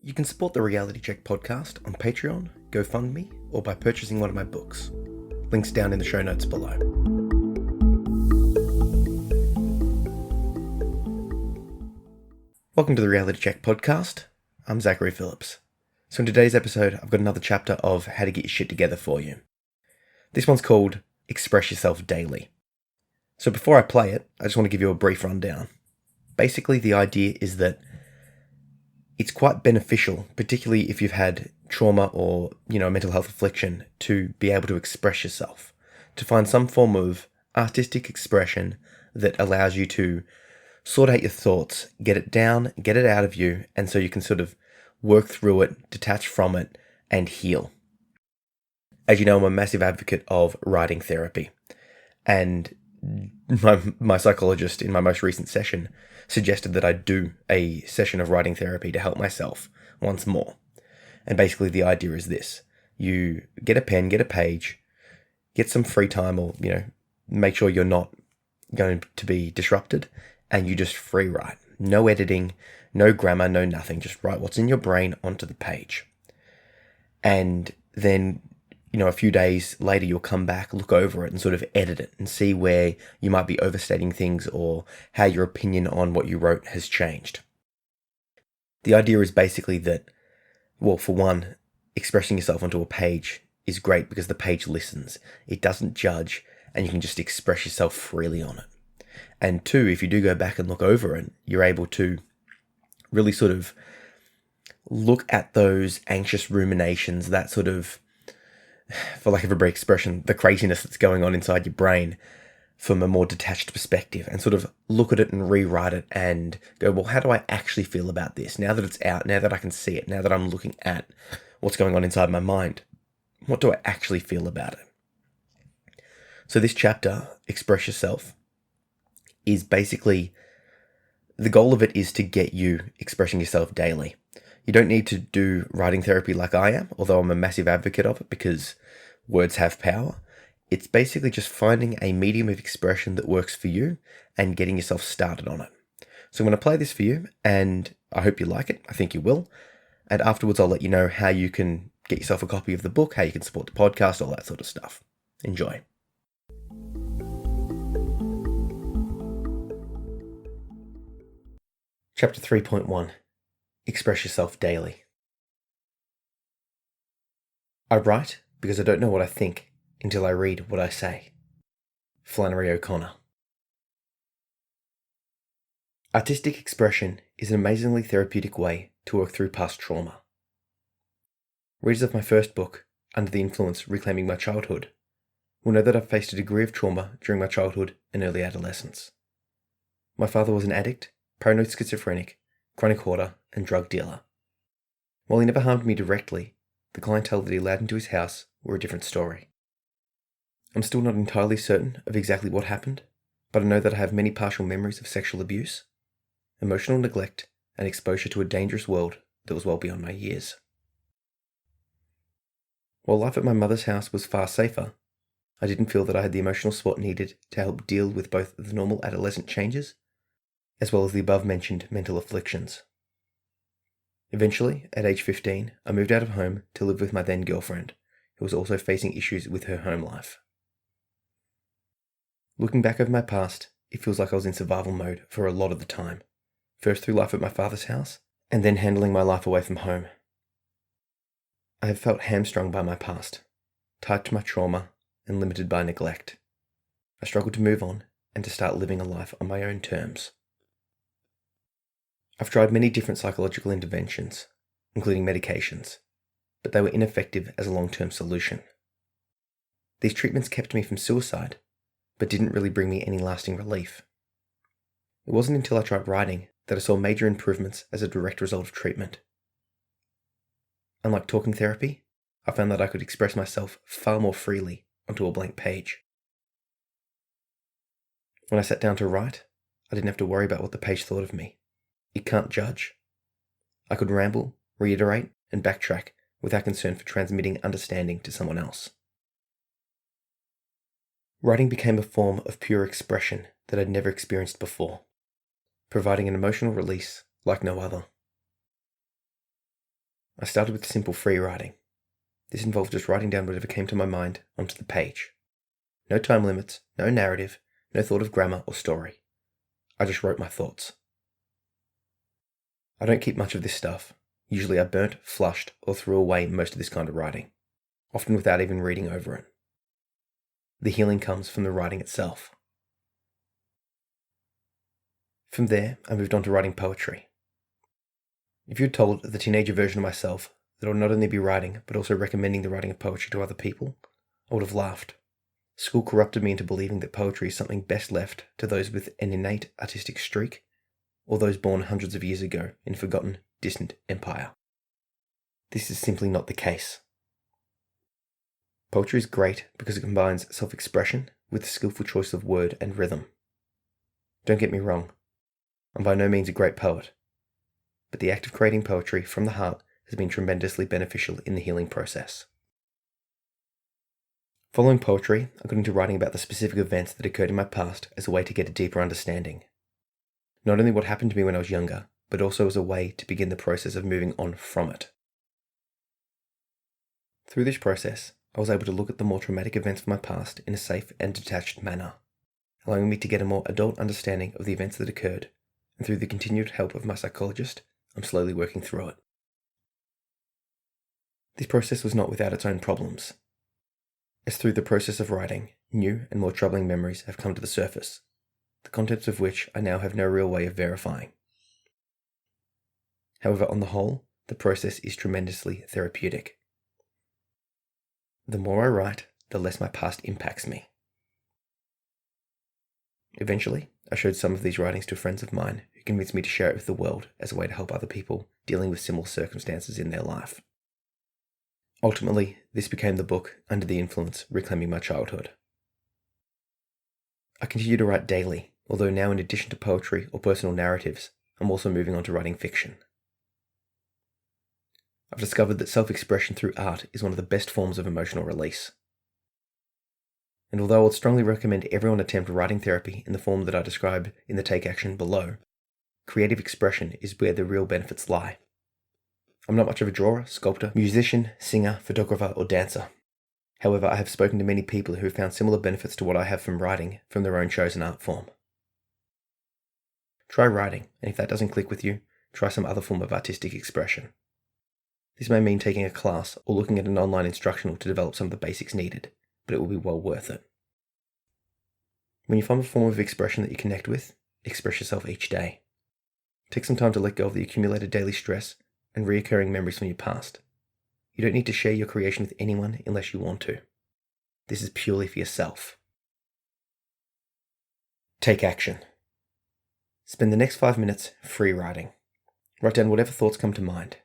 You can support the Reality Check podcast on Patreon, GoFundMe, or by purchasing one of my books. Links down in the show notes below. Welcome to the Reality Check podcast. I'm Zachary Phillips. So in today's episode, I've got another chapter of how to get your shit together for you. This one's called Express Yourself Daily. So before I play it, I just want to give you a brief rundown. Basically, the idea is that it's quite beneficial, particularly if you've had trauma or, a mental health affliction, to be able to express yourself, to find some form of artistic expression that allows you to sort out your thoughts, get it down, get it out of you, and so you can sort of work through it, detach from it, and heal. As you know, I'm a massive advocate of writing therapy, and my psychologist in my most recent session suggested that I do a session of writing therapy to help myself once more. And basically the idea is this: you get a pen, get a page, get some free time, or, make sure you're not going to be disrupted, and you just free write. No editing, no grammar, no nothing. Just write what's in your brain onto the page. And then, a few days later, you'll come back, look over it, and sort of edit it and see where you might be overstating things or how your opinion on what you wrote has changed. The idea is basically that, well, for one, expressing yourself onto a page is great because the page listens. It doesn't judge, and you can just express yourself freely on it. And two, if you do go back and look over it, you're able to really sort of look at those anxious ruminations, that sort of, for lack of a better expression, the craziness that's going on inside your brain from a more detached perspective, and sort of look at it and rewrite it and go, well, how do I actually feel about this? Now that it's out, now that I can see it, now that I'm looking at what's going on inside my mind, what do I actually feel about it? So this chapter, Express Yourself, is basically, the goal of it is to get you expressing yourself daily. You don't need to do writing therapy like I am, although I'm a massive advocate of it because words have power. It's basically just finding a medium of expression that works for you and getting yourself started on it. So I'm going to play this for you, and I hope you like it. I think you will. And afterwards, I'll let you know how you can get yourself a copy of the book, how you can support the podcast, all that sort of stuff. Enjoy. Chapter 3.1. Express yourself daily. I write because I don't know what I think until I read what I say. Flannery O'Connor. Artistic expression is an amazingly therapeutic way to work through past trauma. Readers of my first book, Under the Influence: Reclaiming My Childhood, will know that I've faced a degree of trauma during my childhood and early adolescence. My father was an addict, paranoid schizophrenic, chronic hoarder, and drug dealer. While he never harmed me directly, the clientele that he allowed into his house were a different story. I'm still not entirely certain of exactly what happened, but I know that I have many partial memories of sexual abuse, emotional neglect, and exposure to a dangerous world that was well beyond my years. While life at my mother's house was far safer, I didn't feel that I had the emotional support needed to help deal with both the normal adolescent changes as well as the above-mentioned mental afflictions. Eventually, at age 15, I moved out of home to live with my then girlfriend, who was also facing issues with her home life. Looking back over my past, it feels like I was in survival mode for a lot of the time, first through life at my father's house, and then handling my life away from home. I have felt hamstrung by my past, tied to my trauma, and limited by neglect. I struggled to move on and to start living a life on my own terms. I've tried many different psychological interventions, including medications, but they were ineffective as a long-term solution. These treatments kept me from suicide, but didn't really bring me any lasting relief. It wasn't until I tried writing that I saw major improvements as a direct result of treatment. Unlike talking therapy, I found that I could express myself far more freely onto a blank page. When I sat down to write, I didn't have to worry about what the page thought of me. It can't judge. I could ramble, reiterate, and backtrack without concern for transmitting understanding to someone else. Writing became a form of pure expression that I'd never experienced before, providing an emotional release like no other. I started with simple free writing. This involved just writing down whatever came to my mind onto the page. No time limits, no narrative, no thought of grammar or story. I just wrote my thoughts. I don't keep much of this stuff. Usually I burnt, flushed, or threw away most of this kind of writing, often without even reading over it. The healing comes from the writing itself. From there, I moved on to writing poetry. If you had told the teenager version of myself that I would not only be writing, but also recommending the writing of poetry to other people, I would have laughed. School corrupted me into believing that poetry is something best left to those with an innate artistic streak, or those born hundreds of years ago in a forgotten, distant empire. This is simply not the case. Poetry is great because it combines self-expression with a skillful choice of word and rhythm. Don't get me wrong, I'm by no means a great poet, but the act of creating poetry from the heart has been tremendously beneficial in the healing process. Following poetry, I got into writing about the specific events that occurred in my past as a way to get a deeper understanding. Not only what happened to me when I was younger, but also as a way to begin the process of moving on from it. Through this process, I was able to look at the more traumatic events of my past in a safe and detached manner, allowing me to get a more adult understanding of the events that occurred, and through the continued help of my psychologist, I'm slowly working through it. This process was not without its own problems, as through the process of writing, new and more troubling memories have come to the surface, the contents of which I now have no real way of verifying. However, on the whole, the process is tremendously therapeutic. The more I write, the less my past impacts me. Eventually, I showed some of these writings to friends of mine who convinced me to share it with the world as a way to help other people dealing with similar circumstances in their life. Ultimately, this became the book Under the Influence, Reclaiming My Childhood. I continue to write daily, although now in addition to poetry or personal narratives, I'm also moving on to writing fiction. I've discovered that self-expression through art is one of the best forms of emotional release. And although I would strongly recommend everyone attempt writing therapy in the form that I describe in the take action below, creative expression is where the real benefits lie. I'm not much of a drawer, sculptor, musician, singer, photographer, or dancer. However, I have spoken to many people who have found similar benefits to what I have from writing from their own chosen art form. Try writing, and if that doesn't click with you, try some other form of artistic expression. This may mean taking a class or looking at an online instructional to develop some of the basics needed, but it will be well worth it. When you find a form of expression that you connect with, express yourself each day. Take some time to let go of the accumulated daily stress and reoccurring memories from your past. You don't need to share your creation with anyone unless you want to. This is purely for yourself. Take action. Spend the next 5 minutes free writing. Write down whatever thoughts come to mind.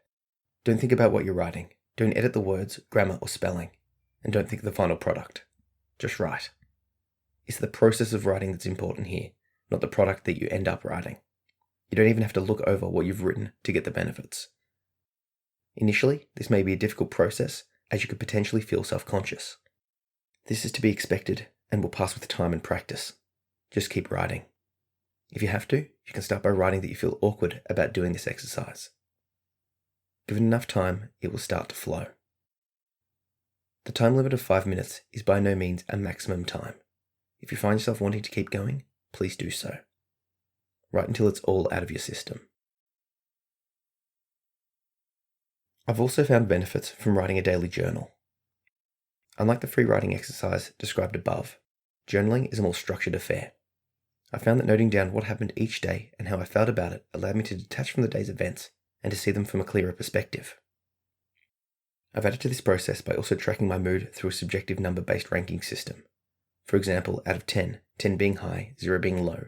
Don't think about what you're writing. Don't edit the words, grammar, or spelling. And don't think of the final product. Just write. It's the process of writing that's important here, not the product that you end up writing. You don't even have to look over what you've written to get the benefits. Initially, this may be a difficult process, as you could potentially feel self-conscious. This is to be expected and will pass with time and practice. Just keep writing. If you have to, you can start by writing that you feel awkward about doing this exercise. Given enough time, it will start to flow. The time limit of 5 minutes is by no means a maximum time. If you find yourself wanting to keep going, please do so. Write until it's all out of your system. I've also found benefits from writing a daily journal. Unlike the free writing exercise described above, journaling is a more structured affair. I found that noting down what happened each day and how I felt about it allowed me to detach from the day's events and to see them from a clearer perspective. I've added to this process by also tracking my mood through a subjective number-based ranking system. For example, out of 10, 10 being high, 0 being low,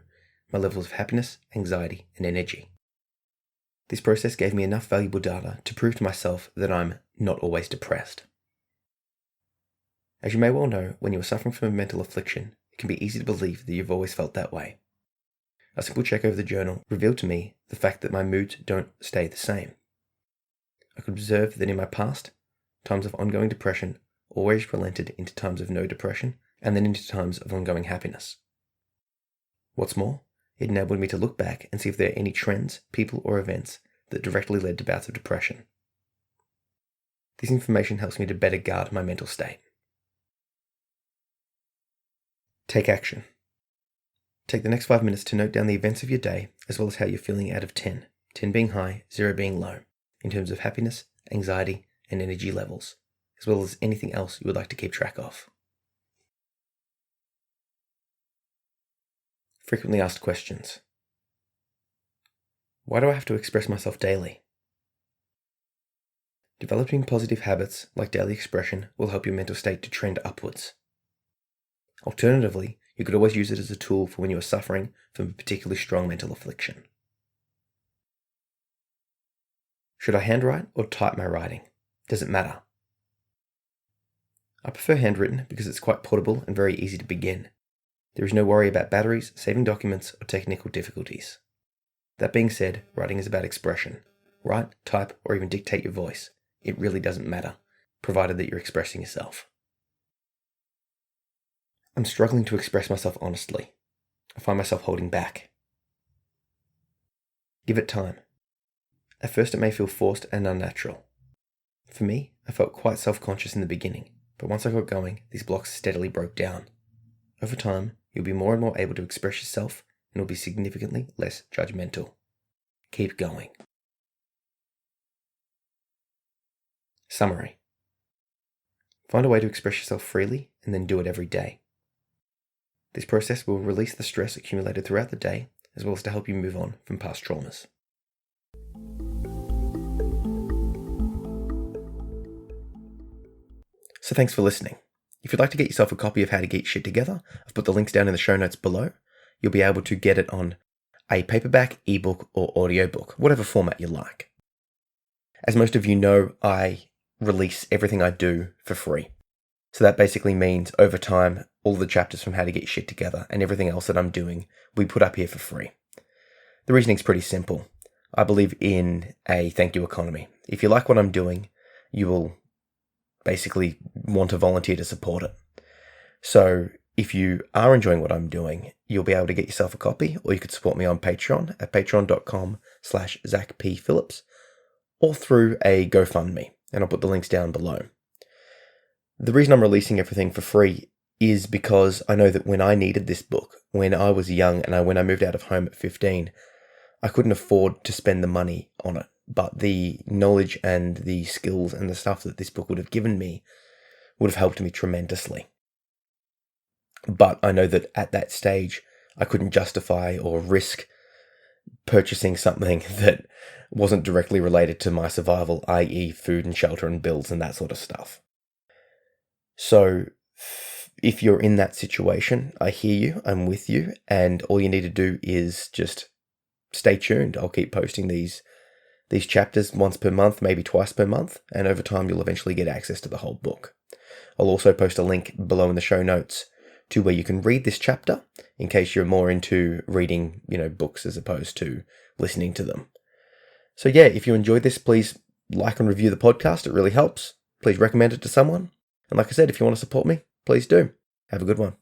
my levels of happiness, anxiety, and energy. This process gave me enough valuable data to prove to myself that I'm not always depressed. As you may well know, when you are suffering from a mental affliction, it can be easy to believe that you've always felt that way. A simple check over the journal revealed to me the fact that my moods don't stay the same. I could observe that in my past, times of ongoing depression always relented into times of no depression and then into times of ongoing happiness. What's more, it enabled me to look back and see if there are any trends, people, or events that directly led to bouts of depression. This information helps me to better guard my mental state. Take action. Take the next 5 minutes to note down the events of your day, as well as how you're feeling out of 10, 10 being high, 0 being low, in terms of happiness, anxiety, and energy levels, as well as anything else you would like to keep track of. Frequently asked questions. Why do I have to express myself daily? Developing positive habits like daily expression will help your mental state to trend upwards. Alternatively, you could always use it as a tool for when you are suffering from a particularly strong mental affliction. Should I handwrite or type my writing? Does it matter? I prefer handwritten because it's quite portable and very easy to begin. There is no worry about batteries, saving documents, or technical difficulties. That being said, writing is about expression. Write, type, or even dictate your voice. It really doesn't matter, provided that you're expressing yourself. I'm struggling to express myself honestly. I find myself holding back. Give it time. At first it may feel forced and unnatural. For me, I felt quite self-conscious in the beginning, but once I got going, these blocks steadily broke down. Over time, you'll be more and more able to express yourself and will be significantly less judgmental. Keep going. Summary. Find a way to express yourself freely and then do it every day. This process will release the stress accumulated throughout the day, as well as to help you move on from past traumas. So thanks for listening. If you'd like to get yourself a copy of How to Get Your Shit Together, I've put the links down in the show notes below. You'll be able to get it on a paperback, ebook, or audiobook, whatever format you like. As most of you know, I release everything I do for free. So that basically means over time, all the chapters from How to Get Your Shit Together and everything else that I'm doing, we put up here for free. The reasoning's pretty simple. I believe in a thank you economy. If you like what I'm doing, you will basically want to volunteer to support it. So if you are enjoying what I'm doing, you'll be able to get yourself a copy, or you could support me on Patreon at patreon.com/ZachPPhillips, or through a GoFundMe, and I'll put the links down below. The reason I'm releasing everything for free is because I know that when I needed this book, when I was young and when I moved out of home at 15, I couldn't afford to spend the money on it. But the knowledge and the skills and the stuff that this book would have given me would have helped me tremendously. But I know that at that stage, I couldn't justify or risk purchasing something that wasn't directly related to my survival, i.e. food and shelter and bills and that sort of stuff. So if you're in that situation, I hear you, I'm with you, and all you need to do is just stay tuned. I'll keep posting these chapters once per month, maybe twice per month, and over time you'll eventually get access to the whole book. I'll also post a link below in the show notes to where you can read this chapter in case you're more into reading, books as opposed to listening to them. So yeah, if you enjoyed this, please like and review the podcast. It really helps. Please recommend it to someone. And like I said, if you want to support me, please do. Have a good one.